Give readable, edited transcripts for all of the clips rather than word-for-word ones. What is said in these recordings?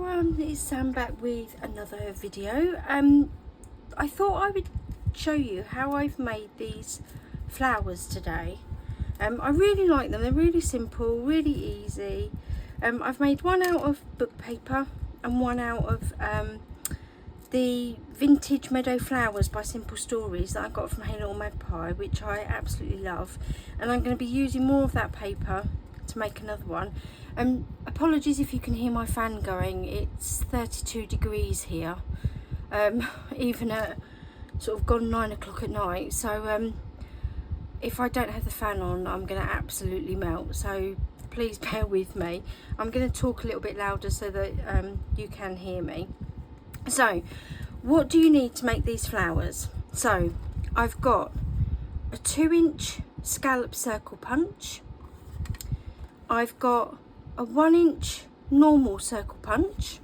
everyone, it's Sam back with another video. I thought I would show you how I've made these flowers today. I really like them, they're really simple, really easy. I've made one out of book paper and one out of the vintage meadow flowers by Simple Stories that I got from Hey Little Magpie, which I absolutely love, and I'm going to be using more of that paper to make another one. Apologies if you can hear my fan going, it's 32 degrees here, even at sort of gone 9 o'clock at night, so if I don't have the fan on I'm going to absolutely melt, so please bear with me. I'm going to talk a little bit louder so that you can hear me. So what do you need to make these flowers? So I've got a 2-inch scallop circle punch, I've got a 1-inch normal circle punch,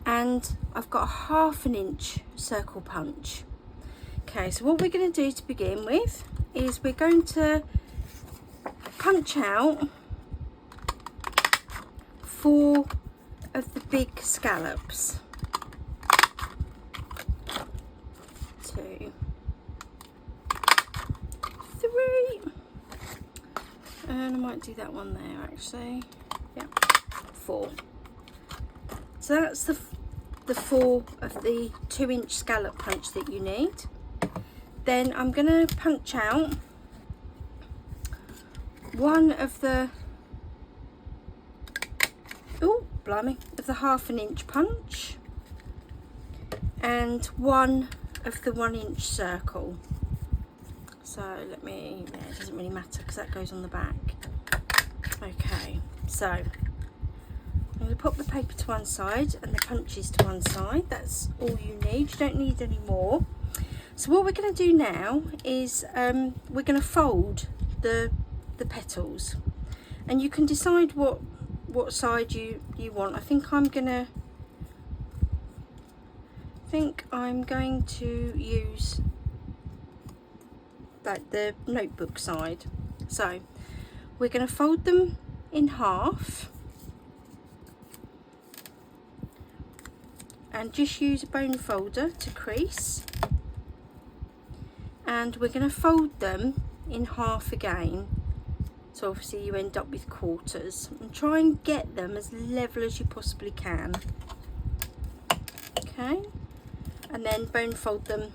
and I've got a 1/2 inch circle punch. Okay, so what we're going to do to begin with is we're going to punch out 4 of the big scallops. 2, 3, and I might do that one there actually. Yeah, 4. So that's the 4 of the 2-inch scallop punch that you need. Then I'm going to punch out 1 of the, oh blimey, of the 1/2 inch punch, and 1 of the 1-inch circle. So let me, yeah, it doesn't really matter because that goes on the back. Okay, so I'm going to pop the paper to one side and the punches to one side. That's all you need. You don't need any more. So what we're going to do now is we're going to fold the petals, and you can decide what side you want. I think I'm going to use like the notebook side. So we're going to fold them in half and just use a bone folder to crease, and we're going to fold them in half again, so obviously you end up with quarters, and try and get them as level as you possibly can. Okay, and then bone fold them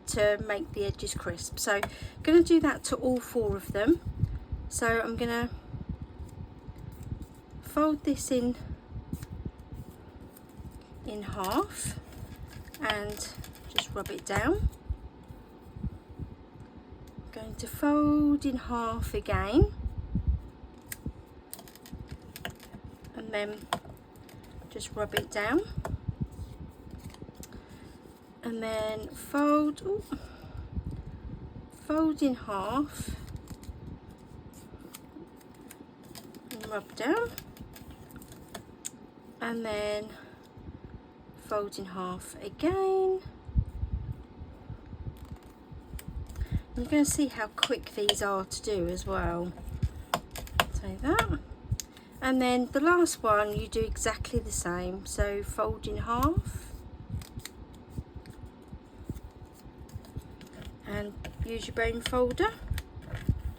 to make the edges crisp. So I'm going to do that to all 4 of them. So I'm going to fold this in half and just rub it down. I'm going to fold in half again and then just rub it down, and then fold in half and rub down, and then fold in half again. You're going to see how quick these are to do as well. So that, and then the last one you do exactly the same, so fold in half and use your bone folder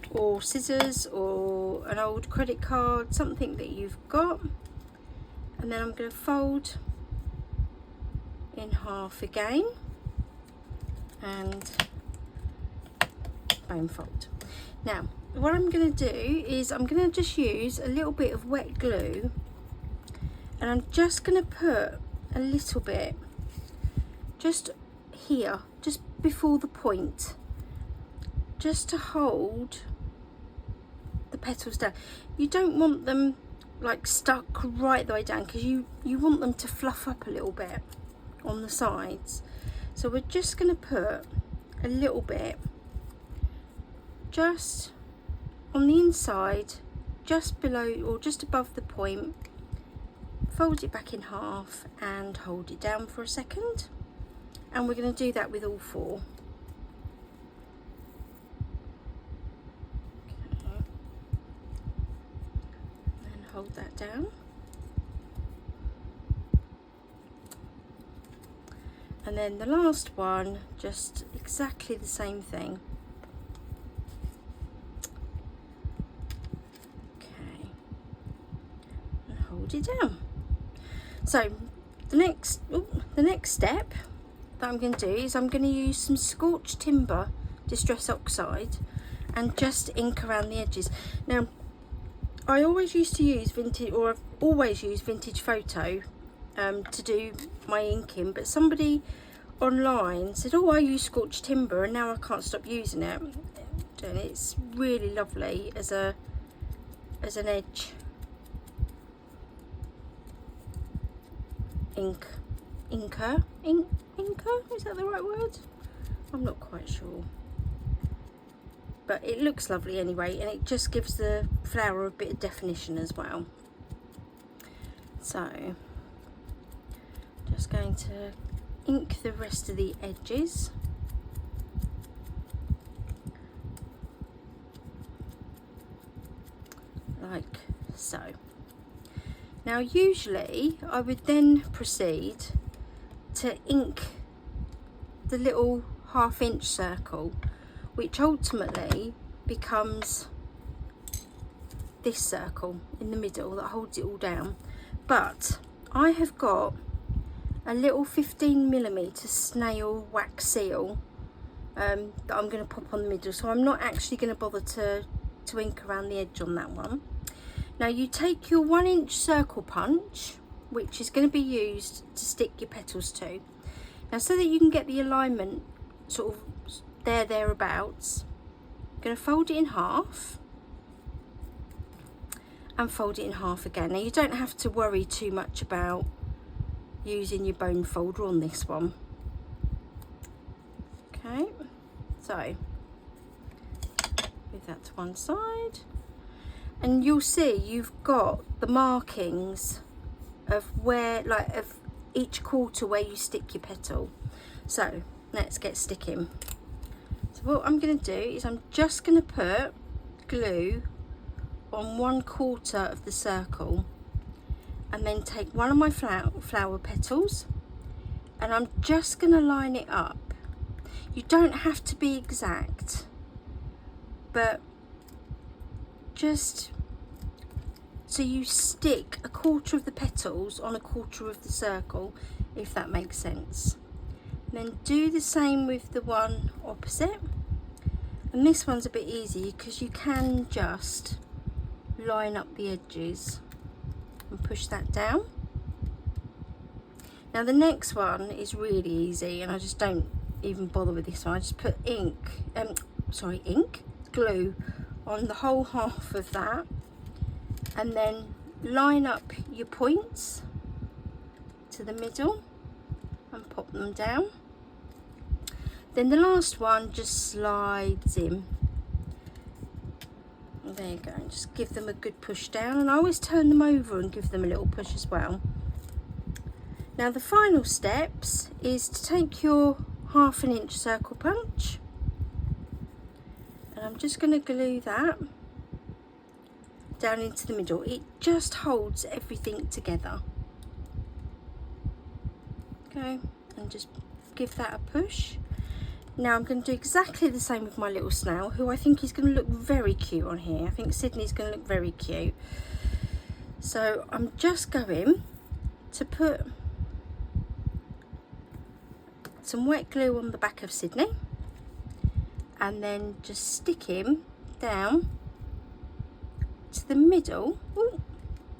or scissors or an old credit card, something that you've got, and then I'm going to fold in half again and bone fold. Now what I'm going to do is I'm going to just use a little bit of wet glue, and I'm just going to put a little bit just here, just before the point, just to hold the petals down. You don't want them like stuck right the way down, because you want them to fluff up a little bit on the sides. So we're just going to put a little bit just on the inside, just below or just above the point, fold it back in half and hold it down for a second, and we're going to do that with all 4. Okay. Then hold that down, And then the last one, just exactly the same thing. Okay, and hold it down. So the next step that I'm going to do is I'm going to use some scorched timber distress oxide and just ink around the edges. Now I always used to use vintage, or I've always used Vintage Photo to do my inking, but somebody online said, oh, I use scorched timber and now I can't stop using it. And it's really lovely as an edge inker, is that the right word? I'm not quite sure, but it looks lovely anyway, and it just gives the flower a bit of definition as well. So just going to ink the rest of the edges. Like so. Now usually I would then proceed to ink the little 1/2 inch circle, which ultimately becomes this circle in the middle that holds it all down. But I have got a little 15mm snail wax seal that I'm going to pop on the middle, so I'm not actually going to bother to ink around the edge on that one. Now you take your 1 inch circle punch, which is going to be used to stick your petals to. Now so that you can get the alignment sort of thereabouts, I'm going to fold it in half and fold it in half again. Now you don't have to worry too much about using your bone folder on this one. Okay, so move that to one side, and you'll see you've got the markings of where, like, of each quarter where you stick your petal. So let's get sticking. So what I'm going to do is I'm just going to put glue on 1/4 of the circle, and then take one of my flower petals, and I'm just going to line it up. You don't have to be exact, but just so you stick 1/4 of the petals on 1/4 of the circle, if that makes sense. And then do the same with the one opposite, and this one's a bit easy because you can just line up the edges and push that down. Now the next one is really easy, and I just don't even bother with this one. I just put glue on the whole half of that, and then line up your points to the middle and pop them down. Then the last one just slides in. There you go, and just give them a good push down, and I always turn them over and give them a little push as well. Now the final steps is to take your 1/2 inch circle punch, and I'm just going to glue that down into the middle. It just holds everything together. Okay, and just give that a push. Now I'm going to do exactly the same with my little snail, who I think is going to look very cute on here. I think Sydney's going to look very cute. So I'm just going to put some wet glue on the back of Sydney, and then just stick him down to the middle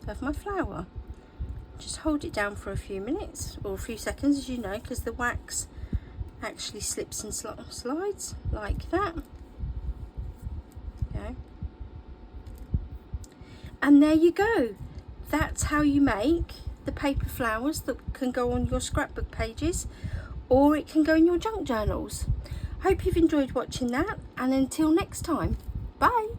of my flower. Just hold it down for a few minutes or a few seconds, as you know, because the wax actually slips and slides like that. Okay, and there you go. That's how you make the paper flowers that can go on your scrapbook pages, or it can go in your junk journals. Hope you've enjoyed watching that, and until next time, bye.